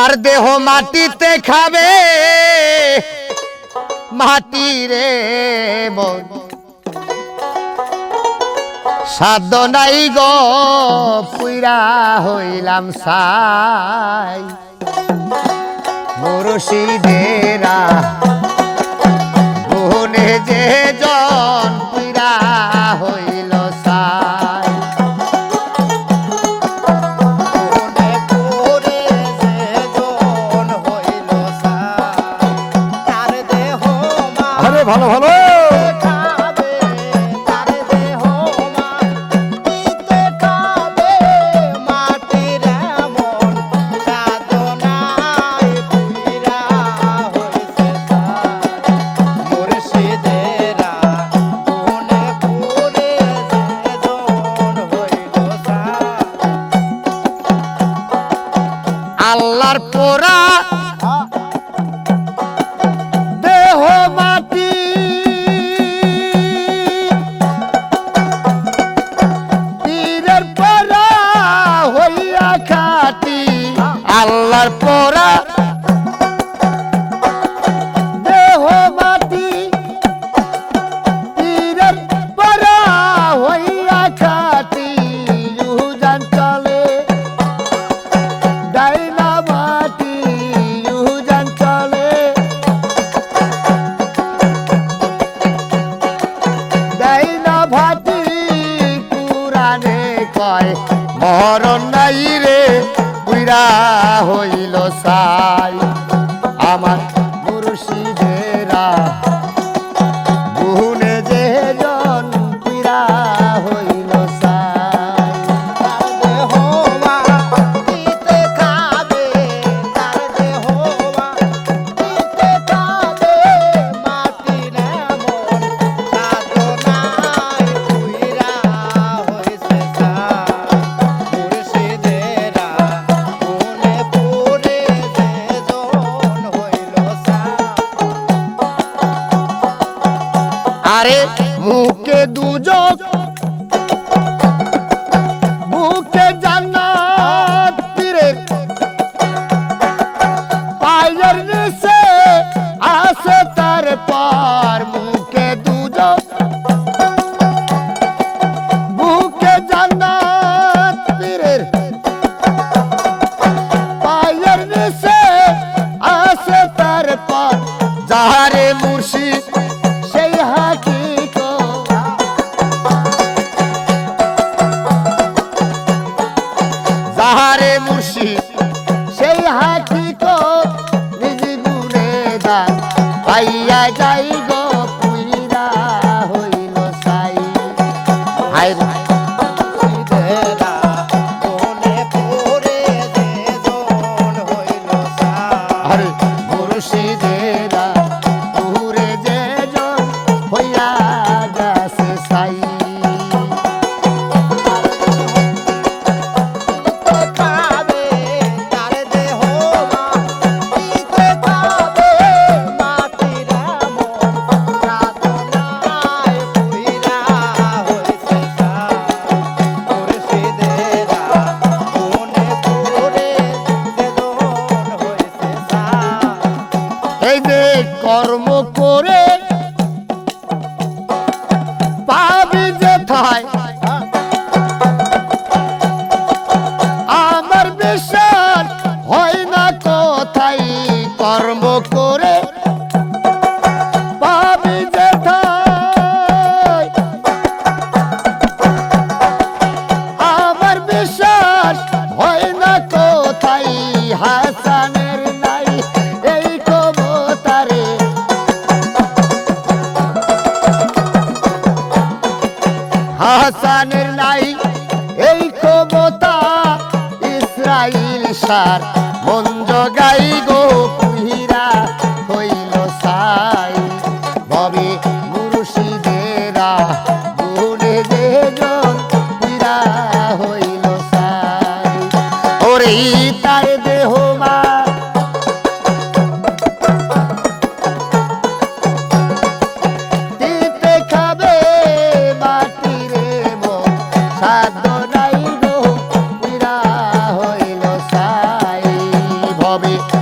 তার দেহ মাটিতে খাবে মাটি রে মন সাধ্য নাই গো পুইরা হইলাম সাই মুর্শিদেরা গুনে যে জন পুইরা হইল সাই ভালো ভালো আল্লাহর পোড়া দেহ মাটি পীরের পোড়া হইয়া খাটি আল্লাহর পোড়া দেহ মাটি পীরের পোড়া হইয়া খাটি ইউজান চলে ডাইনা মাটি ইউজান চলে ডাইনা ভাটি কুরানে কয় মরণ নাই রে পুইরা হইল সাই আমার মুর্শিদেরা গুনে যে জন পুইরা হইল সাই আরে মুখে দুজক মুখে জান্নাত পীরের পায়ের নিচে আসে তার পার মুখে দুজক মুখে জান্নাত পীরের পায়ের নিচে আসে তার পার যাহারে মুর্শিদ সেই হাকিকত যাহারে মুর্শিদ সেই হাকিকত নিজ গুণে দান পাইয়া যাই গো পুইরা হইল সাই হায় আরে মুর্শিদেরা পুরে যে জন হইয়া গেছে সাই এই যে কর্ম করে পাবি যেথায় আমার বিশ্বাস হয় না কোথায় কর্ম করে পাবি যেথায় আমার বিশ্বাস হয় না কোথায় হাসানের নাই এই কবতারে হাসানের নাই এই ক্ষমতা ইসরাইল সার মঞ্জ গাই গো পুহিরা হইল সাই ভবে মুর্শিদেরা গুনে যে জন পুহিরা হইল সাই ওরে তার দেহ মা সাধ্য নাই গো পুইরা হইল সাই ভবে রে